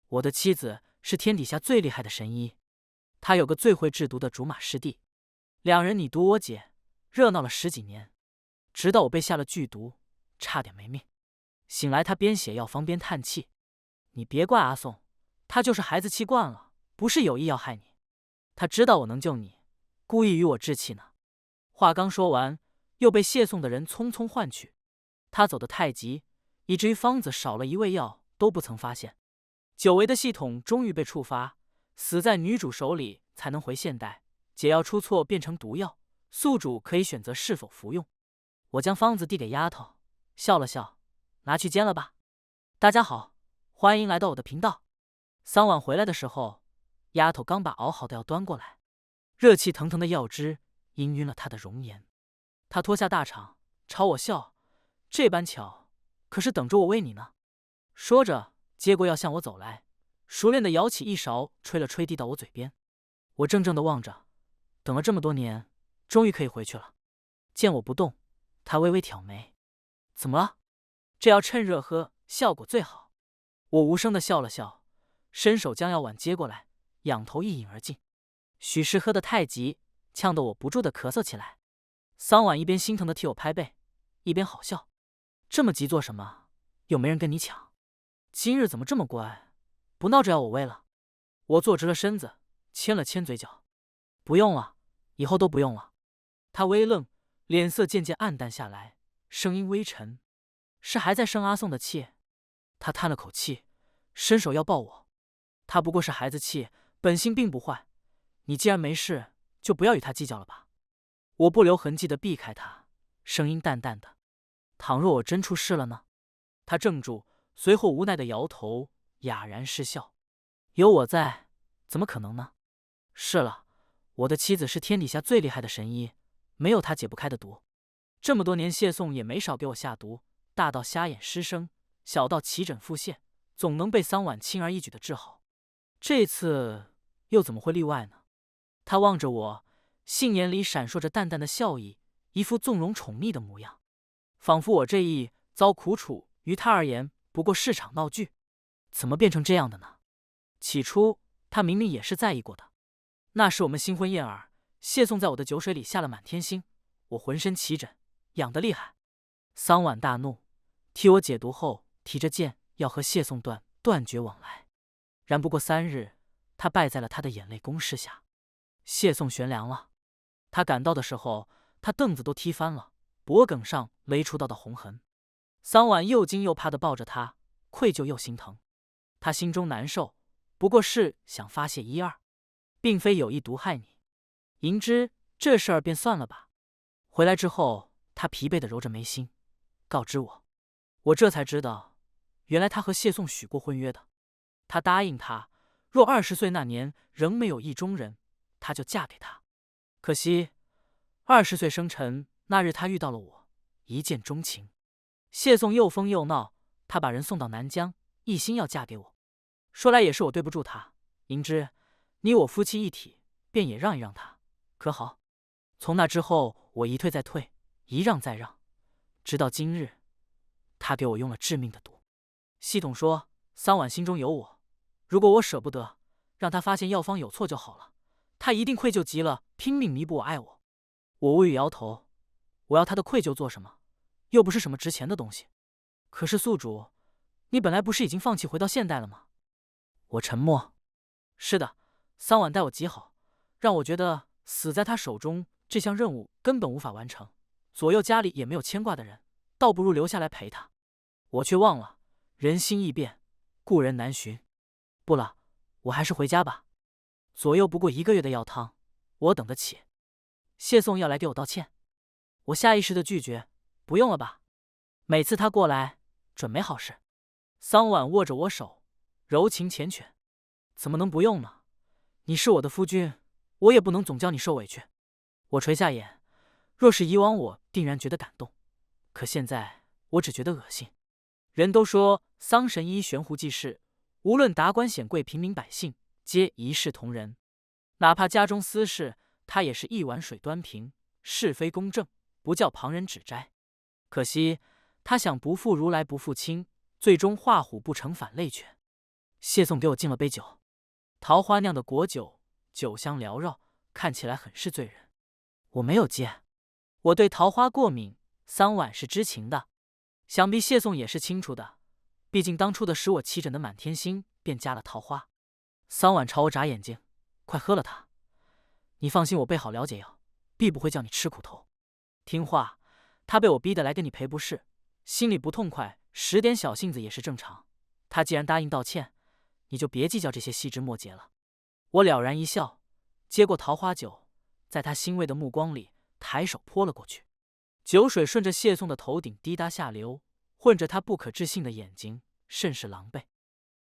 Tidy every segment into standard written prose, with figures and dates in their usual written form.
我的妻子是天底下最厉害的神医，她有个最会制毒的竹马师弟，两人你毒我解，热闹了10几年，直到我被下了剧毒，差点没命。醒来，他边写药方边叹气：“你别怪阿宋，他就是孩子气惯了，不是有意要害你。他知道我能救你，故意与我置气呢。”话刚说完，又被谢宋的人匆匆唤去。他走得太急，以至于方子少了一味药都不曾发现。久违的系统终于被触发，死在女主手里才能回现代，解药出错变成毒药，宿主可以选择是否服用。我将方子递给丫头，笑了笑：“拿去煎了吧。”大家好，欢迎来到我的频道。桑婉回来的时候，丫头刚把熬好的药端过来，热气腾腾的药汁氤氲了她的容颜。她脱下大氅，朝我笑：“这般巧，可是等着我喂你呢。”说着接过药向我走来，熟练的舀起一勺，吹了吹递到我嘴边。我怔怔的望着，等了这么多年，终于可以回去了。见我不动，她微微挑眉：“怎么了？这要趁热喝，效果最好。”我无声的笑了笑，伸手将药碗接过来，仰头一饮而尽。许是喝得太急，呛得我不住的咳嗽起来。桑婉一边心疼的替我拍背，一边好笑：“这么急做什么？又没人跟你抢。今日怎么这么乖，不闹着要我喂了？”我坐直了身子，牵了牵嘴角：“不用了，以后都不用了。”他微愣，脸色渐渐暗淡下来，声音微沉：“是还在生阿宋的气？”他叹了口气，伸手要抱我。他不过是孩子气，本性并不坏。你既然没事，就不要与他计较了吧。我不留痕迹地避开他，声音淡淡的：“倘若我真出事了呢？”他怔住，随后无奈地摇头，哑然失笑：“有我在，怎么可能呢？是了，我的妻子是天底下最厉害的神医，没有她解不开的毒。这么多年，谢宋也没少给我下毒，大到瞎眼失声，小到起疹腹泻，总能被桑婉轻而易举的治好。这次又怎么会例外呢？”他望着我，杏眼里闪烁着淡淡的笑意，一副纵容宠溺的模样，仿佛我这一遭苦楚于他而言不过是场闹剧。怎么变成这样的呢？起初他明明也是在意过的。那是我们新婚燕尔，谢宋在我的酒水里下了满天星，我浑身起疹，痒得厉害。桑婉大怒，替我解毒后，提着剑要和谢宋断绝往来。然不过3日，他败在了他的眼泪攻势下。谢宋悬梁了。他赶到的时候，他凳子都踢翻了，脖颈上勒出道红痕。桑婉又惊又怕地抱着他，愧疚又心疼。他心中难受，不过是想发泄一二，并非有意毒害你。银之，这事儿便算了吧。回来之后，他疲惫地揉着眉心，告知我。我这才知道，原来他和谢宋许过婚约的。他答应他，若20岁那年仍没有意中人，他就嫁给他。可惜20岁生辰那日，他遇到了我，一见钟情。谢宋又疯又闹，他把人送到南疆，一心要嫁给我。说来也是我对不住他，银之，你我夫妻一体，便也让一让他，可好？从那之后，我一退再退，一让再让，直到今日，他给我用了致命的毒。系统说桑婉心中有我，如果我舍不得，让他发现药方有错就好了，他一定愧疚极了，拼命弥补我爱我。我无语摇头，我要他的愧疚做什么？又不是什么值钱的东西。可是宿主，你本来不是已经放弃回到现代了吗？我沉默。是的，桑婉待我极好，让我觉得死在他手中这项任务根本无法完成，左右家里也没有牵挂的人，倒不如留下来陪他。我却忘了，人心易变，故人难寻。不了，我还是回家吧。左右不过1个月的药汤，我等得起。谢宋要来给我道歉，我下意识的拒绝：“不用了吧，每次他过来准没好事。”桑婉握着我手，柔情缱绻：“怎么能不用呢？你是我的夫君，我也不能总叫你受委屈。”我垂下眼，若是以往我定然觉得感动，可现在我只觉得恶心。人都说桑神医悬壶济世，无论达官显贵平民百姓，皆一视同仁。哪怕家中私事，他也是一碗水端平，是非公正，不叫旁人指摘。可惜他想不负如来不负卿，最终画虎不成反类犬。谢宋给我敬了杯酒，桃花酿的果酒，酒香缭绕，看起来很是醉人。我没有接，我对桃花过敏，桑婉是知情的，想必谢宋也是清楚的。毕竟当初的使我齐整的满天星便加了桃花。桑婉朝我眨眼睛，快喝了它。你放心，我备好了解药，必不会叫你吃苦头。听话，他被我逼得来跟你赔不是，心里不痛快，使点小性子也是正常。他既然答应道歉，你就别计较这些细枝末节了。我了然一笑，接过桃花酒，在他欣慰的目光里，抬手泼了过去。酒水顺着谢宋的头顶滴答下流，混着他不可置信的眼睛，甚是狼狈。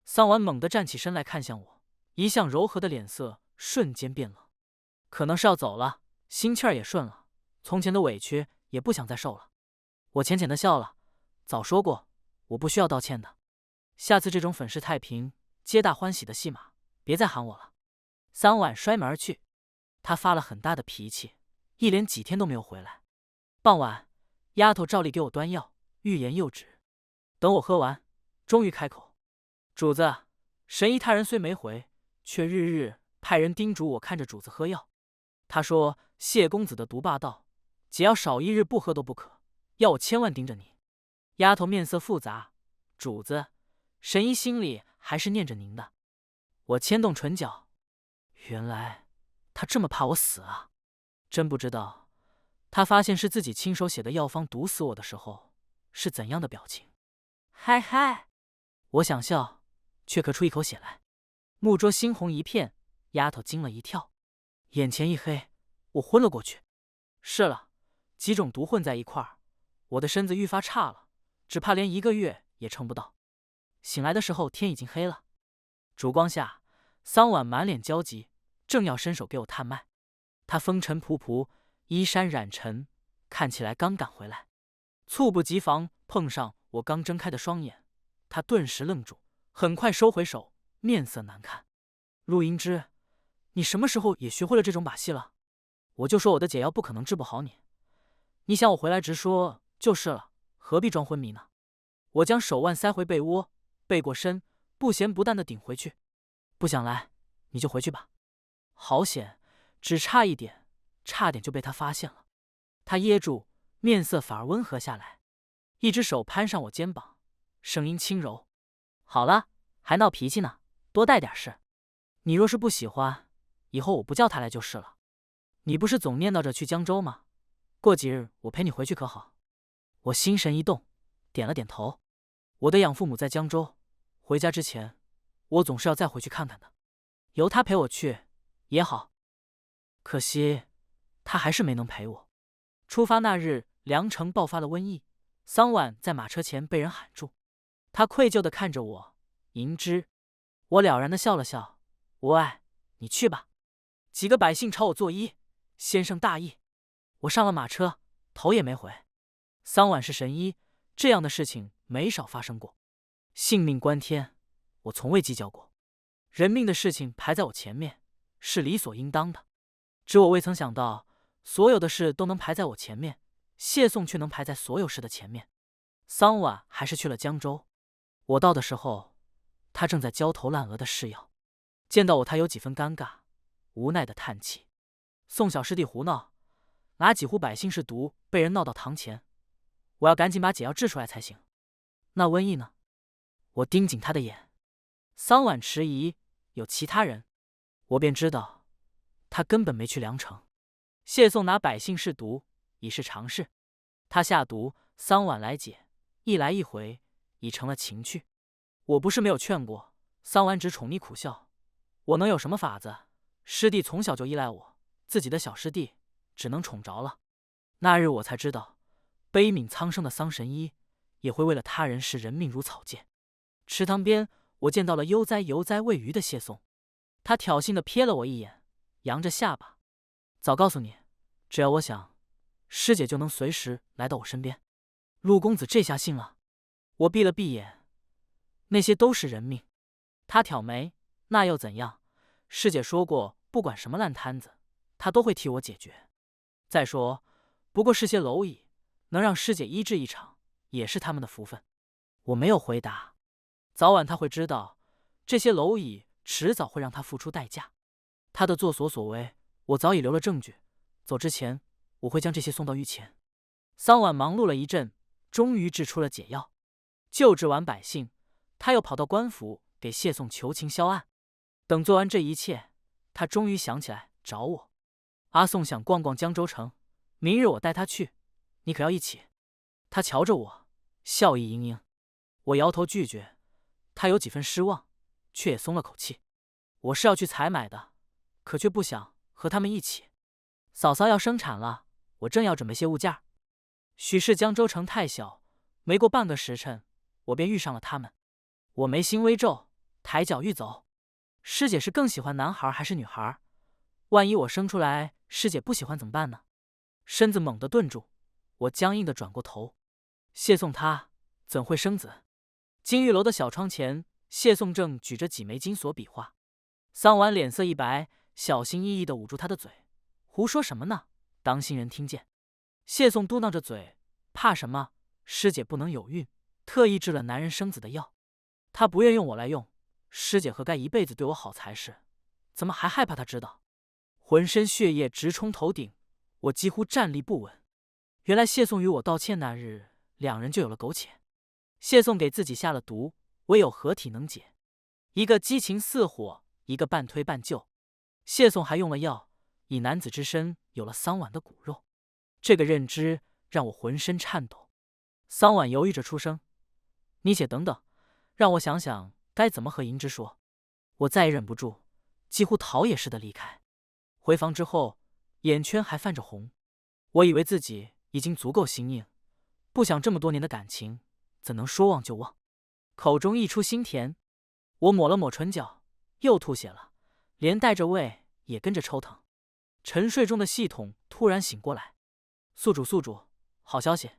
桑婉猛地站起身来，看向我，一向柔和的脸色瞬间变冷。可能是要走了，心气儿也顺了，从前的委屈也不想再受了。我浅浅的笑了，早说过，我不需要道歉的。下次这种粉饰太平、皆大欢喜的戏码，别再喊我了。桑婉摔门而去，他发了很大的脾气，一连几天都没有回来。傍晚，丫头照例给我端药，欲言又止。等我喝完，终于开口：“主子，神医他人虽没回，却日日派人叮嘱我看着主子喝药。他说谢公子的毒霸道，姐要少一日不喝都不可，要我千万盯着你。”丫头面色复杂：“主子，神医心里还是念着您的。”我牵动唇角，原来他这么怕我死啊！真不知道他发现是自己亲手写的药方毒死我的时候是怎样的表情。嗨嗨，我想笑，却咳出一口血来，木桌猩红一片，丫头惊了一跳，眼前一黑，我昏了过去。是了，几种毒混在一块儿，我的身子愈发差了，只怕连1个月也撑不到。醒来的时候天已经黑了，烛光下，桑婉满脸焦急，正要伸手给我探脉。他风尘仆仆，衣衫染尘，看起来刚赶回来。猝不及防碰上我刚睁开的双眼，他顿时愣住，很快收回手，面色难看。陆英之，你什么时候也学会了这种把戏了？我就说我的解药不可能治不好你，你想我回来直说就是了，何必装昏迷呢？我将手腕塞回被窝，背过身，不咸不淡的顶回去。不想来，你就回去吧。好险，只差一点，差点就被他发现了。他噎住，面色反而温和下来，一只手攀上我肩膀，声音轻柔：“好了，还闹脾气呢，多带点事。你若是不喜欢，以后我不叫他来就是了。你不是总念叨着去江州吗？过几日我陪你回去可好？”我心神一动，点了点头。我的养父母在江州，回家之前，我总是要再回去看看的。由他陪我去也好，可惜他还是没能陪我。出发那日，梁城爆发了瘟疫，桑婉在马车前被人喊住。他愧疚地看着我，迎之。我了然地笑了笑，无碍，你去吧。几个百姓朝我作揖，先生大义。我上了马车，头也没回。桑婉是神医，这样的事情没少发生过。性命关天，我从未计较过。人命的事情排在我前面，是理所应当的。只我未曾想到，所有的事都能排在我前面，谢宋却能排在所有事的前面。桑婉还是去了江州。我到的时候，他正在焦头烂额的试药。见到我，他有几分尴尬，无奈的叹气。宋小师弟胡闹，拿几壶百姓氏毒被人闹到堂前，我要赶紧把解药治出来才行。那瘟疫呢？我盯紧他的眼。桑婉迟疑，有其他人，我便知道他根本没去梁城。谢宋拿百姓氏毒已是常事，他下毒，桑婉来解，一来一回已成了情趣。我不是没有劝过，桑婉只宠溺苦笑。我能有什么法子？师弟从小就依赖我，自己的小师弟只能宠着了。那日我才知道，悲悯苍生的桑神医也会为了他人视人命如草芥。池塘边，我见到了悠哉悠哉喂鱼的谢宋，他挑衅地瞥了我一眼，扬着下巴：“早告诉你，只要我想，师姐就能随时来到我身边。”陆公子这下信了。我闭了闭眼，那些都是人命。他挑眉：“那又怎样？师姐说过，不管什么烂摊子，他都会替我解决。再说，不过是些蝼蚁，能让师姐医治一场，也是他们的福分。”我没有回答。早晚他会知道，这些蝼蚁迟早会让他付出代价。他的作所所为，我早已留了证据。走之前，我会将这些送到御前。桑琬忙碌了一阵，终于制出了解药。救治完百姓，他又跑到官府给谢宋求情销案。等做完这一切，他终于想起来找我。阿宋想逛逛江州城，明日我带他去，你可要一起？他瞧着我，笑意盈盈。我摇头拒绝，他有几分失望，却也松了口气。我是要去采买的，可却不想和他们一起。嫂嫂要生产了，我正要准备些物件。许是江州城太小，没过半个时辰，我便遇上了他们。我眉心微皱，抬脚欲走。师姐是更喜欢男孩还是女孩？万一我生出来师姐不喜欢怎么办呢？身子猛地顿住，我僵硬地转过头。谢宋他怎会生子？金玉楼的小窗前，谢宋正举着几枚金锁比划。桑琬脸色一白，小心翼翼地捂住他的嘴：“胡说什么呢？当心人听见。”谢宋嘟囔着嘴：“怕什么？师姐不能有孕，特意制了男人生子的药。她不愿用我来用，师姐何该一辈子对我好才是？怎么还害怕她知道？”浑身血液直冲头顶，我几乎站立不稳。原来谢宋与我道歉那日，两人就有了苟且。谢宋给自己下了毒，唯有合体能解。一个激情似火，一个半推半就。谢宋还用了药，以男子之身有了桑琬的骨肉。这个认知让我浑身颤抖。桑琬犹豫着出声：“你且等等，让我想想该怎么和银枝说。”我再也忍不住，几乎逃也似的离开。回房之后，眼圈还泛着红。我以为自己已经足够心硬，不想这么多年的感情怎能说忘就忘？口中溢出腥甜，我抹了抹唇角，又吐血了，连带着胃也跟着抽疼。沉睡中的系统突然醒过来：“宿主，宿主，好消息！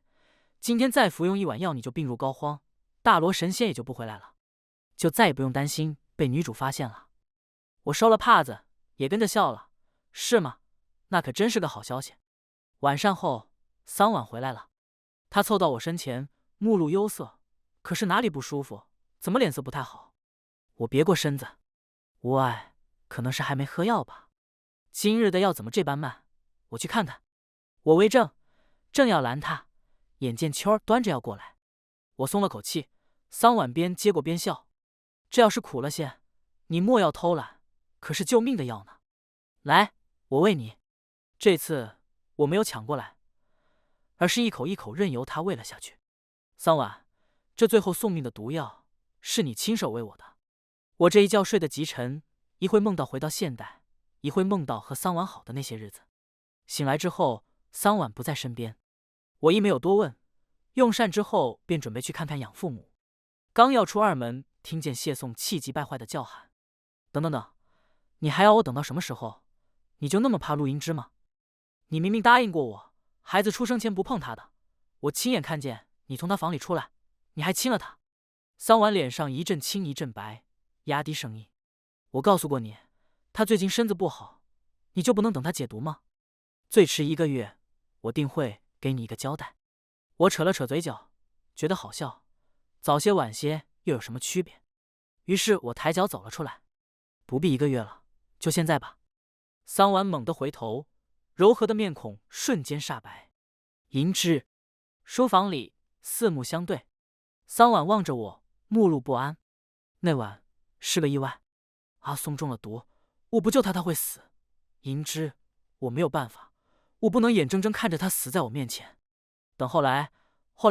今天再服用一碗药，你就病入膏肓，大罗神仙也就不回来了，就再也不用担心被女主发现了。”我收了帕子，也跟着笑了：“是吗？那可真是个好消息。”晚膳后，桑琬回来了，他凑到我身前，目露忧色，可是哪里不舒服？怎么脸色不太好？我别过身子：“无碍，可能是还没喝药吧。今日的药怎么这般慢？我去看看。”我微怔，正要拦他，眼见秋儿端着药过来，我松了口气。桑琬边接过边笑：“这药是苦了些，你莫要偷懒，可是救命的药呢。来，我喂你。”这次我没有抢过来，而是一口一口任由他喂了下去。桑琬，这最后送命的毒药是你亲手喂我的。我这一觉睡得极沉，一会梦到回到现代，一会梦到和桑琬好的那些日子。醒来之后，桑琬不在身边，我亦没有多问。用膳之后，便准备去看看养父母。刚要出二门，听见谢宋气急败坏的叫喊：“等等等，你还要我等到什么时候？你就那么怕陆银枝吗？你明明答应过我，孩子出生前不碰他的。我亲眼看见你从他房里出来，你还亲了他。”桑琬脸上一阵青一阵白，压低声音：“我告诉过你，他最近身子不好，你就不能等他解毒吗？最迟1个月，我定会给你一个交代。”我扯了扯嘴角，觉得好笑，早些晚些又有什么区别？于是我抬脚走了出来：“不必1个月了，就现在吧。”桑琬猛地回头，柔和的面孔瞬间煞白。银枝，书房里四目相对，桑琬望着我，目露不安。那晚是个意外，阿松中了毒，我不救他会死。银枝，我没有办法，我不能眼睁睁看着他死在我面前。等后来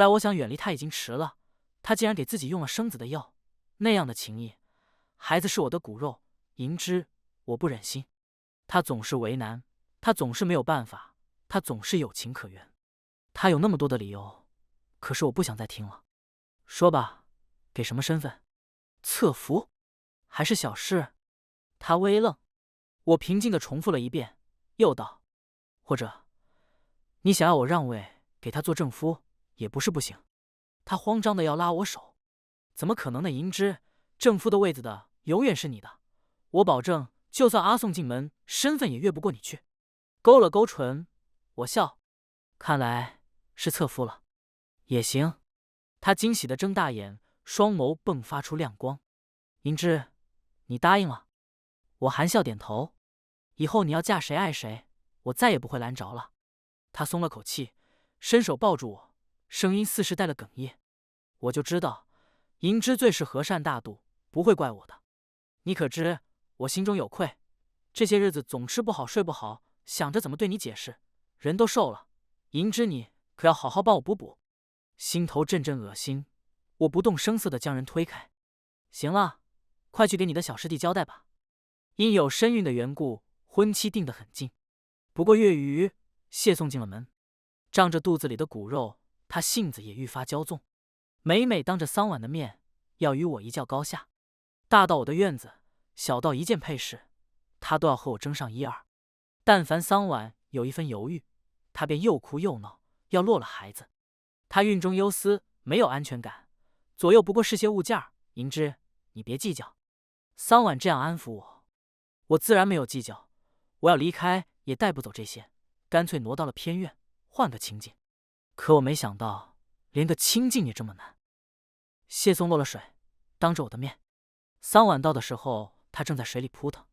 我想远离他已经迟了，他竟然给自己用了生子的药，那样的情谊，孩子是我的骨肉，银枝，我不忍心。他总是为难，他总是没有办法，他总是有情可原。他有那么多的理由，可是我不想再听了。说吧，给什么身份？侧服？还是小事？他微愣，我平静地重复了一遍，又道：“或者，你想要我让位？”给他做正夫也不是不行。他慌张的要拉我手：“怎么可能呢？银枝，正夫的位子的永远是你的，我保证，就算阿宋进门，身份也越不过你去。”勾了勾唇，我笑：“看来是侧夫了，也行。”他惊喜的睁大眼，双眸迸发出亮光：“银枝，你答应了？我含笑点头。以后你要嫁谁爱谁，我再也不会拦着了。他松了口气，伸手抱住我，声音似是带了哽咽。我就知道，银之最是和善大度，不会怪我的。你可知我心中有愧？这些日子总吃不好睡不好，想着怎么对你解释，人都瘦了。银之你可要好好帮我补补。心头阵阵恶心，我不动声色地将人推开。行了，快去给你的小师弟交代吧。因有身孕的缘故，婚期定得很近。不过月余，谢送进了门，仗着肚子里的骨肉，他性子也愈发骄纵，每每当着桑婉的面要与我一较高下。大到我的院子，小到一件配饰，他都要和我争上一二。但凡桑婉有一分犹豫，他便又哭又闹，要落了孩子。他孕中忧思，没有安全感，左右不过是些物件儿。银之，你别计较。桑婉这样安抚我，我自然没有计较。我要离开也带不走这些，干脆挪到了偏院，换个清静。可我没想到，连个清静也这么难。谢松落了水，当着我的面。桑婉到的时候，他正在水里扑腾，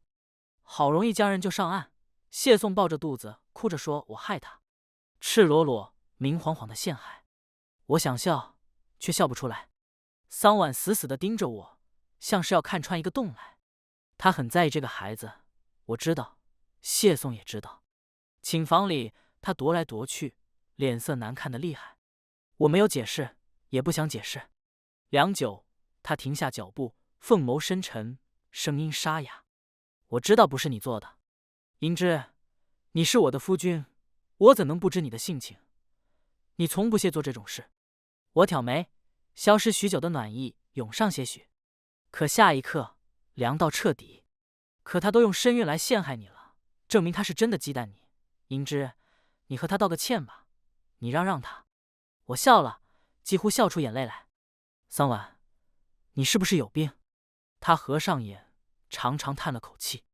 好容易将人就上岸。谢松抱着肚子，哭着说：“我害他，赤裸裸、明晃晃的陷害。”我想笑，却笑不出来。桑婉死死地盯着我，像是要看穿一个洞来。他很在意这个孩子，我知道，谢松也知道。寝房里，他踱来踱去，脸色难看得厉害。我没有解释，也不想解释。良久，他停下脚步，凤眸深沉，声音沙哑：“我知道不是你做的，银之，你是我的夫君，我怎能不知你的性情？你从不屑做这种事。”我挑眉，消失许久的暖意涌上些许，可下一刻凉到彻底。可他都用身孕来陷害你了，证明他是真的忌惮你。银之，你和他道个歉吧，你让他。我笑了，几乎笑出眼泪来。桑婉，你是不是有病？他合上眼，长长叹了口气。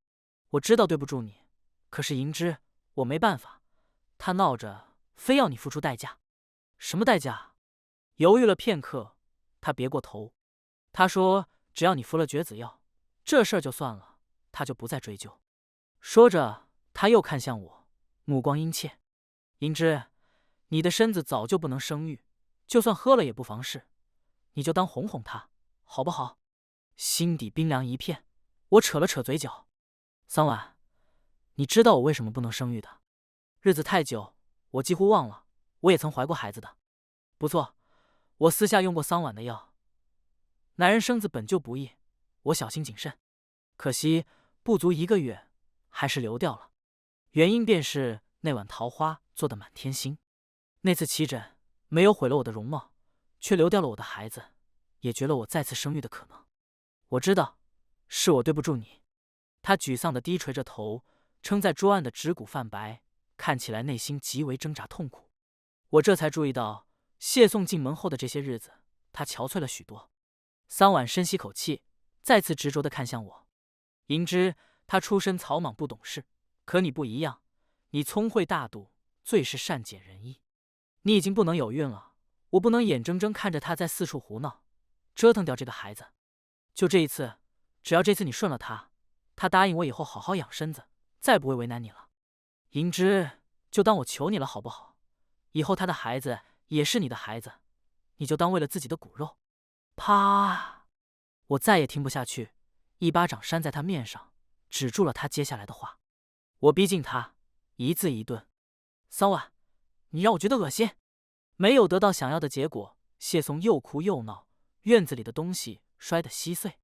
我知道对不住你，可是银之，我没办法。他闹着非要你付出代价。什么代价？犹豫了片刻，他别过头。他说：“只要你服了绝子药，这事儿就算了，他就不再追究。”说着，他又看向我，目光殷切：“银之，你的身子早就不能生育，就算喝了也不妨事，你就当哄哄他，好不好？”心底冰凉一片，我扯了扯嘴角：“桑婉，你知道我为什么不能生育的？日子太久，我几乎忘了，我也曾怀过孩子的。不错。我私下用过桑婉的药，男人生子本就不易，我小心谨慎，可惜不足1个月，还是流掉了。原因便是那碗桃花做的满天星，那次起疹没有毁了我的容貌，却流掉了我的孩子，也绝了我再次生育的可能。我知道，是我对不住你。”他沮丧地低垂着头，撑在桌案的指骨泛白，看起来内心极为挣扎痛苦。我这才注意到，谢送进门后的这些日子，他憔悴了许多。桑婉深吸口气，再次执着地看向我：“银之，他出身草莽不懂事，可你不一样，你聪慧大度，最是善解人意。你已经不能有孕了，我不能眼睁睁看着他在四处胡闹，折腾掉这个孩子。就这一次，只要这次你顺了他，他答应我以后好好养身子，再不会为难你了。银之，就当我求你了好不好？以后他的孩子也是你的孩子，你就当为了自己的骨肉。”啪！我再也听不下去，一巴掌扇在他面上，止住了他接下来的话。我逼近他，一字一顿：“桑婉，你让我觉得恶心。”没有得到想要的结果，谢松又哭又闹，院子里的东西摔得稀碎。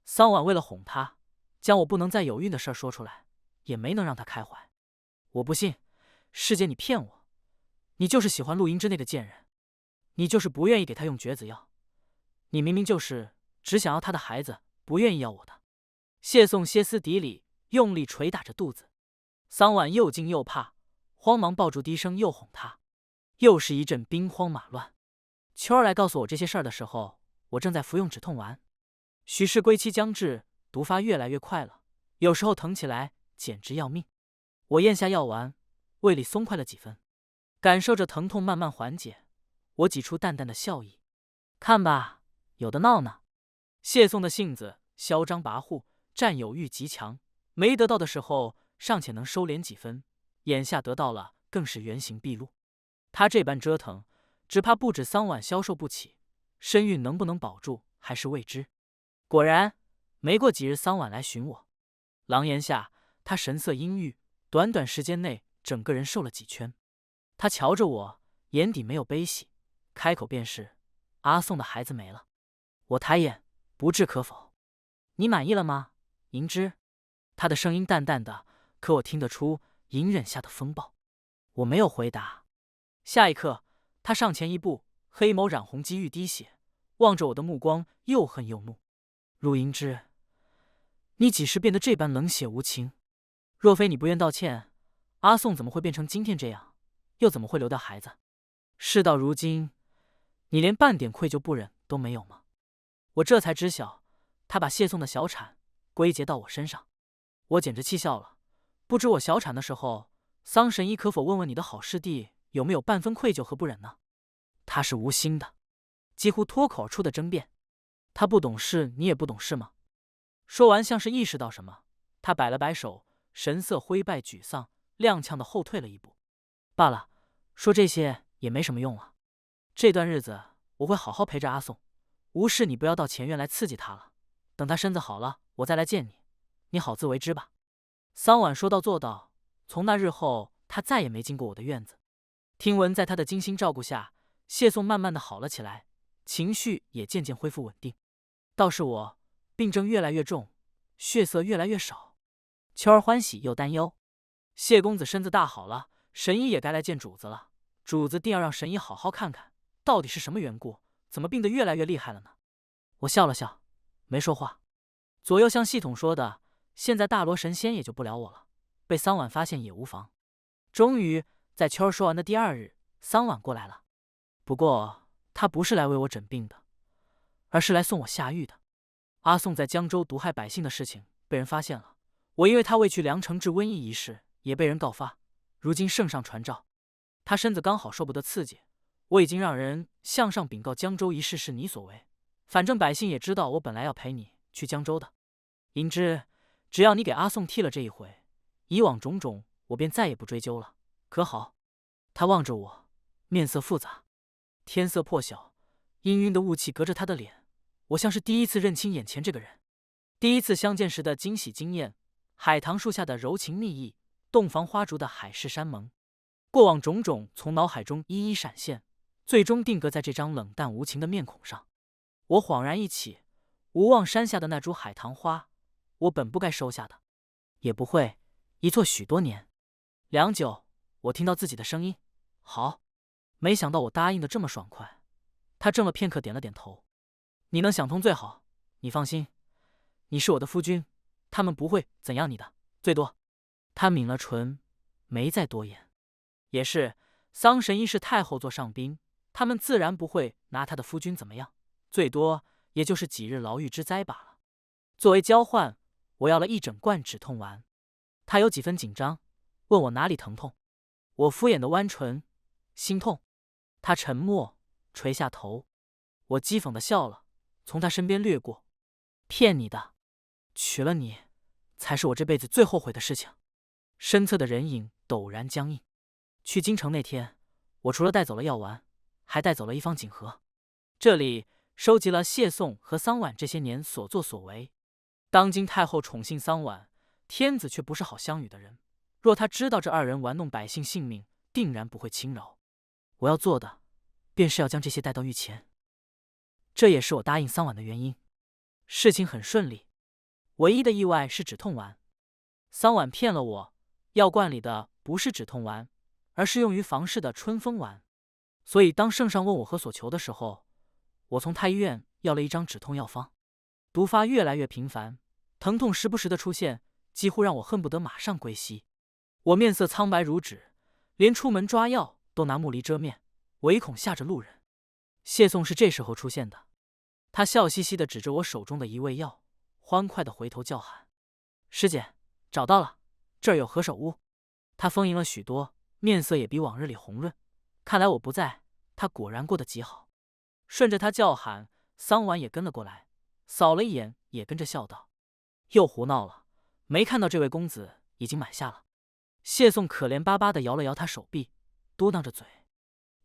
桑婉为了哄他，将我不能再有孕的事说出来，也没能让他开怀。我不信，师姐你骗我，你就是喜欢陆银之那个贱人，你就是不愿意给他用绝子药，你明明就是只想要他的孩子，不愿意要我的。谢颂歇斯底里，用力捶打着肚子。桑婉又惊又怕，慌忙抱住低声又哄他。又是一阵兵荒马乱。秋儿来告诉我这些事儿的时候，我正在服用止痛丸。许是归期将至，毒发越来越快了，有时候疼起来简直要命。我咽下药丸，胃里松快了几分，感受着疼痛慢慢缓解，我挤出淡淡的笑意：“看吧，有的闹呢。”谢颂的性子嚣张跋扈，占有欲极强，没得到的时候尚且能收敛几分，眼下得到了更是原形毕露。他这般折腾，只怕不止桑婉消受不起，身孕能不能保住还是未知。果然，没过几日，桑婉来寻我。廊檐下，他神色阴郁，短短时间内，整个人瘦了几圈。他瞧着我，眼底没有悲喜，开口便是：“阿宋的孩子没了。”我抬眼，不置可否。你满意了吗，银枝？他的声音淡淡的，可我听得出隐忍下的风暴。我没有回答。下一刻，他上前一步，黑眸染红肌欲滴血，望着我的目光又恨又怒。陆银枝，你几时变得这般冷血无情？若非你不愿道歉，阿宋怎么会变成今天这样？又怎么会流掉孩子？事到如今，你连半点愧疚不忍都没有吗？我这才知晓，他把谢宋的小产归结到我身上。我简直气笑了。不知我小产的时候，桑神医可否问问你的好师弟有没有半分愧疚和不忍呢？他是无心的，几乎脱口而出的争辩。他不懂事，你也不懂事吗？说完，像是意识到什么，他摆了摆手，神色灰败沮丧，踉跄的后退了一步。罢了，说这些也没什么用了。这段日子我会好好陪着阿宋，无事你不要到前院来刺激他了。等他身子好了，我再来见你，你好自为之吧。桑婉说到做到，从那日后，他再也没进过我的院子。听闻在他的精心照顾下，谢宋慢慢的好了起来，情绪也渐渐恢复稳定。倒是我，病症越来越重，血色越来越少。秋儿欢喜又担忧，谢公子身子大好了，神医也该来见主子了。主子定要让神医好好看看，到底是什么缘故，怎么病得越来越厉害了呢？我笑了笑，没说话。左右像系统说的，现在大罗神仙也救不了我了，被桑婉发现也无妨。终于，在秋儿说完的第二日，桑婉过来了。不过，他不是来为我诊病的，而是来送我下狱的。阿宋在江州毒害百姓的事情被人发现了，我因为他未去梁城治瘟疫一事也被人告发，如今圣上传召，他身子刚好受不得刺激，我已经让人向上禀告江州一事是你所为，反正百姓也知道我本来要陪你去江州的。银枝，只要你给阿宋替了这一回，以往种种我便再也不追究了，可好？他望着我，面色复杂。天色破晓，氤氲的雾气隔着他的脸，我像是第一次认清眼前这个人，第一次相见时的惊喜惊艳，海棠树下的柔情蜜意，洞房花烛的海誓山盟，过往种种从脑海中一一闪现，最终定格在这张冷淡无情的面孔上。我恍然一起，无望山下的那株海棠花，我本不该收下的，也不会一错许多年。良久，我听到自己的声音：“好。”没想到我答应的这么爽快。他怔了片刻，点了点头：“你能想通最好。你放心，你是我的夫君，他们不会怎样你的，最多……”他抿了唇，没再多言。也是，桑神医是太后座上宾，他们自然不会拿他的夫君怎么样，最多也就是几日牢狱之灾罢了。作为交换，我要了一整罐止痛丸。他有几分紧张，问我哪里疼痛。我敷衍的弯唇：“心痛。”他沉默，垂下头。我讥讽的笑了，从他身边掠过：“骗你的，娶了你，才是我这辈子最后悔的事情。”身侧的人影陡然僵硬。去京城那天，我除了带走了药丸，还带走了一方锦盒，这里收集了谢宋和桑婉这些年所作所为。当今太后宠幸桑婉，天子却不是好相与的人，若他知道这二人玩弄百姓性命，定然不会轻饶。我要做的，便是要将这些带到御前。这也是我答应桑婉的原因。事情很顺利，唯一的意外是止痛丸。桑婉骗了我，药罐里的不是止痛丸，而是用于房事的春风丸。所以当圣上问我何所求的时候，我从太医院要了一张止痛药方。毒发越来越频繁，疼痛时不时的出现，几乎让我恨不得马上归西。我面色苍白如纸，连出门抓药都拿木犁遮面，唯恐吓着路人。谢宋是这时候出现的，他笑嘻嘻地指着我手中的一味药，欢快地回头叫喊：“师姐，找到了，这儿有何首乌。”他丰盈了许多，面色也比往日里红润。看来我不在，他果然过得极好。顺着他叫喊，桑婉也跟了过来，扫了一眼，也跟着笑道：“又胡闹了，没看到这位公子已经买下了。谢宋可怜巴巴地摇了摇他手臂，嘟囔着嘴：“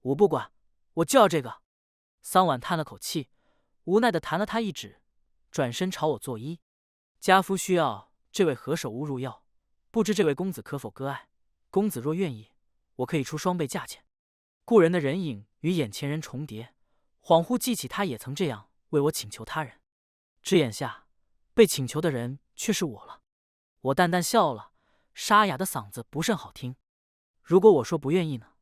我不管，我就要这个。”桑婉叹了口气，无奈地弹了他一指，转身朝我作揖：“家夫需要这位何首乌入药，不知这位公子可否割爱？公子若愿意，我可以出双倍价钱。”故人的人影与眼前人重叠，恍惚记起他也曾这样为我请求他人，只眼下被请求的人却是我了。我淡淡笑了，沙哑的嗓子不甚好听：“如果我说不愿意呢？”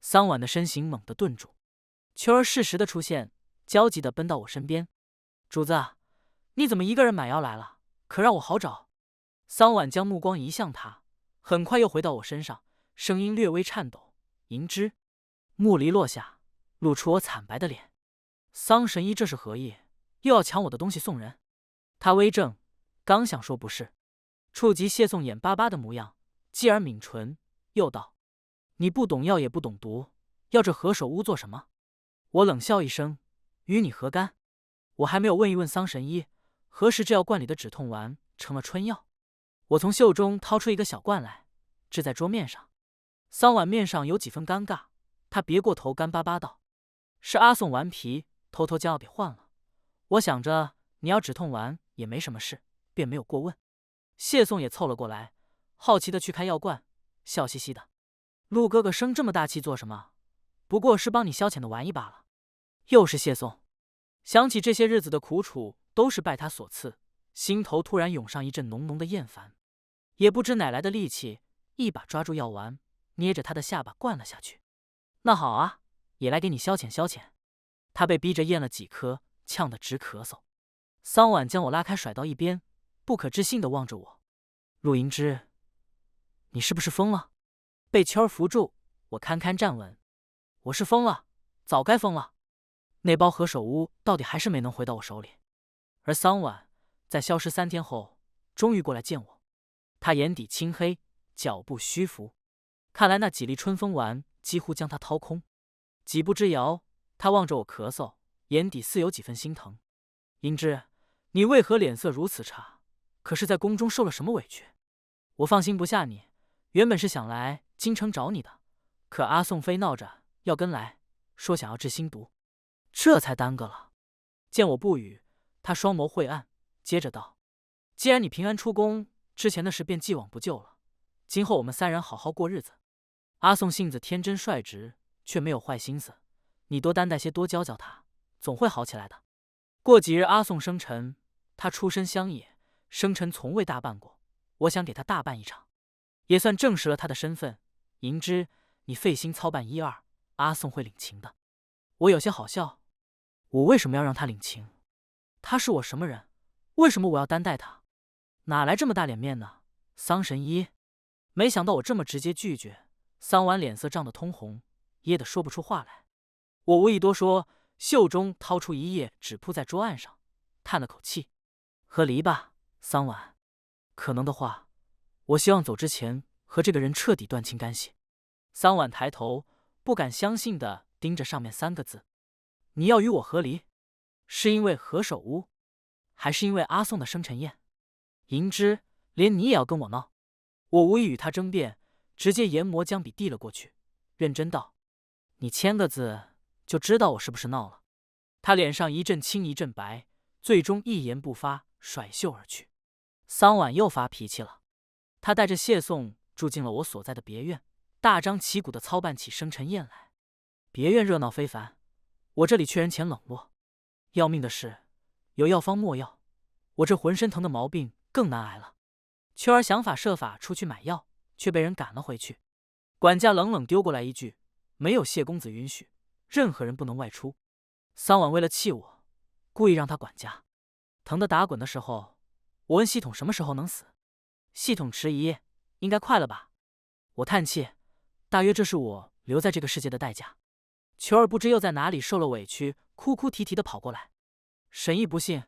桑婉的身形猛地顿住，秋儿适时的出现，焦急地奔到我身边：“主子，你怎么一个人买药来了？可让我好找。”桑婉将目光移向他，很快又回到我身上，声音略微颤抖：“银枝。”木离落下，露出我惨白的脸。桑神医这是何意？又要抢我的东西送人？他微怔，刚想说不是，触及谢宋眼巴巴的模样，继而抿唇，又道：“你不懂药也不懂毒，要这何首乌做什么？”我冷笑一声：“与你何干？”我还没有问一问桑神医，何时这药罐里的止痛丸成了春药？我从袖中掏出一个小罐来，置在桌面上。桑婉面上有几分尴尬，他别过头，干巴巴道：“是阿宋顽皮，偷偷将药给换了。我想着你要止痛丸也没什么事，便没有过问。”谢宋也凑了过来，好奇的去开药罐，笑嘻嘻的：“陆哥哥生这么大气做什么？不过是帮你消遣的玩意罢了。”又是谢宋，想起这些日子的苦楚都是拜他所赐，心头突然涌上一阵浓浓的厌烦，也不知哪来的力气，一把抓住药丸，捏着他的下巴灌了下去。“那好啊，也来给你消遣消遣。”他被逼着咽了几颗，呛得直咳嗽。桑婉将我拉开，甩到一边，不可置信地望着我：“陆银枝，你是不是疯了？”被秋儿扶住，我堪堪站稳：“我是疯了，早该疯了。那包何首乌到底还是没能回到我手里。”而桑婉在消失3天后，终于过来见我。他眼底青黑，脚步虚浮，看来那几粒春风丸几乎将他掏空。几步之遥，他望着我咳嗽，眼底似有几分心疼：“银枝，你为何脸色如此差？可是在宫中受了什么委屈？”“我放心不下你，原本是想来京城找你的，可阿宋非闹着要跟来，说想要治心毒，这才耽搁了。”见我不语，他双眸晦暗，接着道：“既然你平安出宫，之前的事便既往不咎了。今后我们3人好好过日子。阿宋性子天真率直，却没有坏心思，你多担待些，多教教他，总会好起来的。过几日阿宋生辰，他出身乡野，生辰从未大办过，我想给他大办一场，也算证实了他的身份。银枝，你费心操办1、2，阿宋会领情的。”我有些好笑，我为什么要让他领情？他是我什么人？为什么我要担待他？哪来这么大脸面呢？桑神医，没想到我这么直接拒绝。桑婉脸色涨得通红，噎得说不出话来。我无意多说，袖中掏出一页纸铺在桌案上，叹了口气：“和离吧，桑婉。可能的话，我希望走之前和这个人彻底断清干系。”桑婉抬头，不敢相信地盯着上面3个字：“你要与我和离？是因为何首乌，还是因为阿宋的生辰宴？银枝，连你也要跟我闹？”我无意与他争辩，直接研磨将笔递了过去，认真道：“你签个字，就知道我是不是闹了。”他脸上一阵青一阵白，最终一言不发，甩袖而去。桑婉又发脾气了，他带着谢宋住进了我所在的别院，大张旗鼓地操办起生辰宴来。别院热闹非凡，我这里却人前冷落。要命的是，有药方没药，我这浑身疼的毛病更难挨了。秋儿想法设法出去买药，却被人赶了回去。管家冷冷丢过来一句：“没有谢公子允许，任何人不能外出。”桑婉为了气我，故意让他管家。疼得打滚的时候，我问系统什么时候能死，系统迟疑：“应该快了吧？”我叹气，大约这是我留在这个世界的代价。秋儿不知又在哪里受了委屈，哭哭啼啼的跑过来。沈毅不信，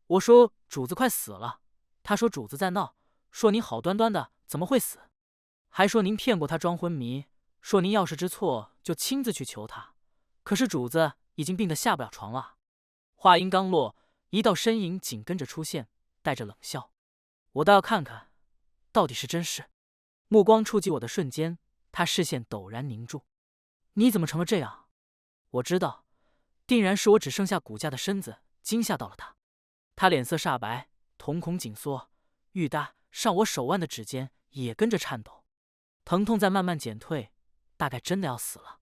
我说主子快死了，他说主子在闹，说您好端端的怎么会死，还说您骗过他装昏迷，说您要是知错就亲自去求他，可是主子已经病得下不了床了。话音刚落，一道身影紧跟着出现，带着冷笑：“我倒要看看，到底是真是。目光触及我的瞬间，他视线陡然凝住。你怎么成了这样？我知道，定然是我只剩下骨架的身子惊吓到了他。他脸色煞白，瞳孔紧缩，玉搭上我手腕的指尖也跟着颤抖，疼痛在慢慢减退，大概真的要死了。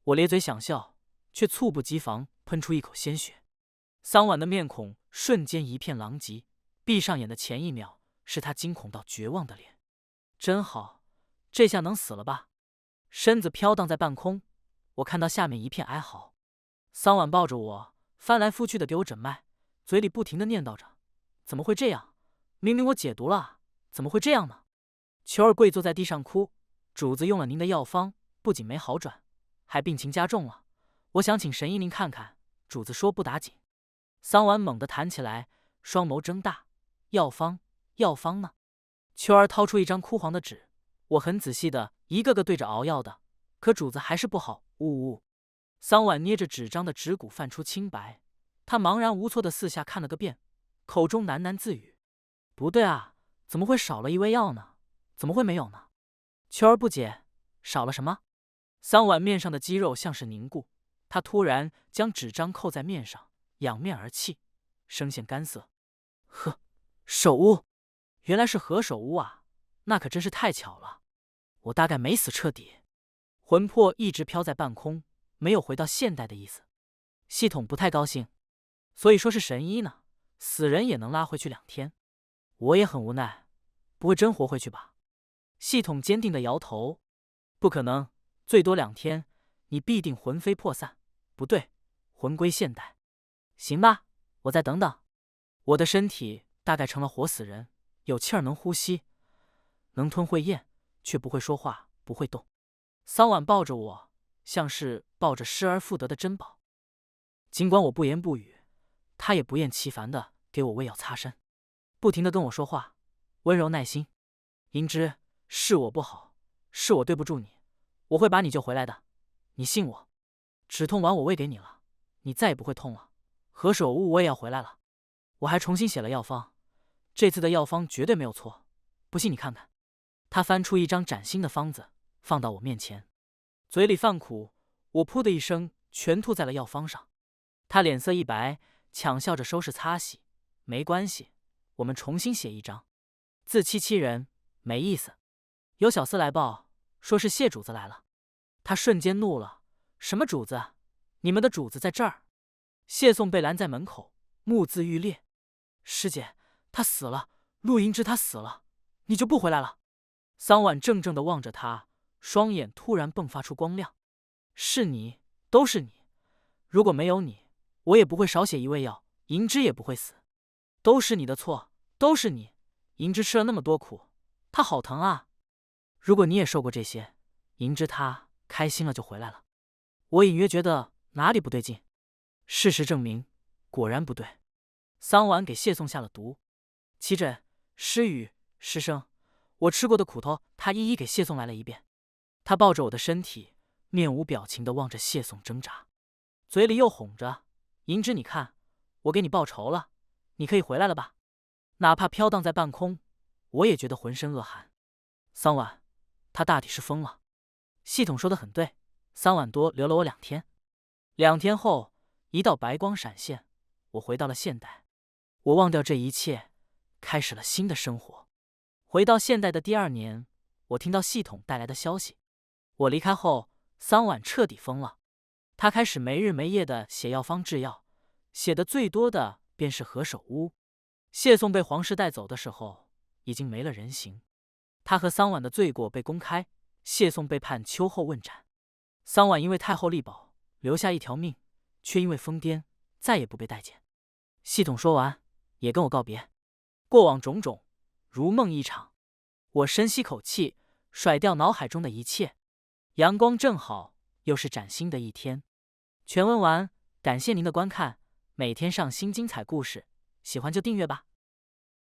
我咧嘴想笑，却猝不及防喷出一口鲜血。桑婉的面孔瞬间一片狼藉，闭上眼的前一秒是他惊恐到绝望的脸。真好，这下能死了吧？身子飘荡在半空，我看到下面一片哀嚎。桑婉抱着我，翻来覆去的给我诊脉，嘴里不停的念叨着：“怎么会这样？明明我解毒了，怎么会这样呢？”球儿跪坐在地上哭：“主子用了您的药方，不仅没好转，还病情加重了。我想请神医您看看。”主子说不打紧。桑婉猛地弹起来，双眸睁大：“药方，药方呢？”秋儿掏出一张枯黄的纸，我很仔细的一个个对着熬药的，可主子还是不好，呜呜。桑婉捏着纸张的指骨泛出清白，他茫然无措的四下看了个遍，口中喃喃自语：“不对啊，怎么会少了一味药呢？怎么会没有呢？”秋儿不解：“少了什么？”桑婉面上的肌肉像是凝固，他突然将纸张扣在面上，仰面而泣，声线干涩：“呵，手乌。原来是何首乌啊，那可真是太巧了。我大概没死彻底，魂魄一直飘在半空，没有回到现代的意思。”系统不太高兴，所以说是神医呢，死人也能拉回去2天。我也很无奈，不会真活回去吧？系统坚定的摇头：“不可能，最多2天，你必定魂飞魄散，不对，魂归现代。行吧，我再等等。”我的身体大概成了活死人。有气儿能呼吸，能吞会咽，却不会说话，不会动。桑婉抱着我，像是抱着失而复得的珍宝。尽管我不言不语，他也不厌其烦的给我喂药擦身，不停的跟我说话，温柔耐心。银枝，是我不好，是我对不住你，我会把你救回来的，你信我。止痛丸我喂给你了，你再也不会痛了。何首乌我也要回来了，我还重新写了药方。这次的药方绝对没有错，不信你看看。他翻出一张崭新的方子，放到我面前，嘴里泛苦，我噗的一声全吐在了药方上。他脸色一白，抢笑着收拾擦洗。没关系，我们重新写一张。自欺欺人，没意思。有小厮来报，说是谢主子来了。他瞬间怒了：“什么主子？你们的主子在这儿！”谢颂被拦在门口，目眦欲裂：“师姐，他死了，陆银枝他死了，你就不回来了？”桑婉怔怔地望着他，双眼突然迸发出光亮：“是你，都是你！如果没有你，我也不会少写一味药，银枝也不会死。都是你的错，都是你！银枝吃了那么多苦，他好疼啊！如果你也受过这些，银枝他开心了就回来了。”我隐约觉得哪里不对劲，事实证明，果然不对。桑婉给谢颂下了毒。齐诊、施雨、师生，我吃过的苦头，他一一给谢颂来了一遍。他抱着我的身体，面无表情地望着谢颂挣扎，嘴里又哄着：“银枝，你看，我给你报仇了，你可以回来了吧？”哪怕飘荡在半空，我也觉得浑身恶寒。桑婉，他大抵是疯了。系统说得很对，桑婉多留了我2天。2天后，一道白光闪现，我回到了现代。我忘掉这一切，开始了新的生活。回到现代的第2年，我听到系统带来的消息。我离开后，桑婉彻底疯了。他开始没日没夜的写药方制药，写的最多的便是何首乌。谢颂被皇室带走的时候，已经没了人形。他和桑婉的罪过被公开，谢颂被判秋后问斩。桑婉因为太后力保，留下一条命，却因为疯癫，再也不被待见。系统说完，也跟我告别。过往种种，如梦一场。我深吸口气，甩掉脑海中的一切。阳光正好，又是崭新的一天。全文完，感谢您的观看，每天上新精彩故事，喜欢就订阅吧。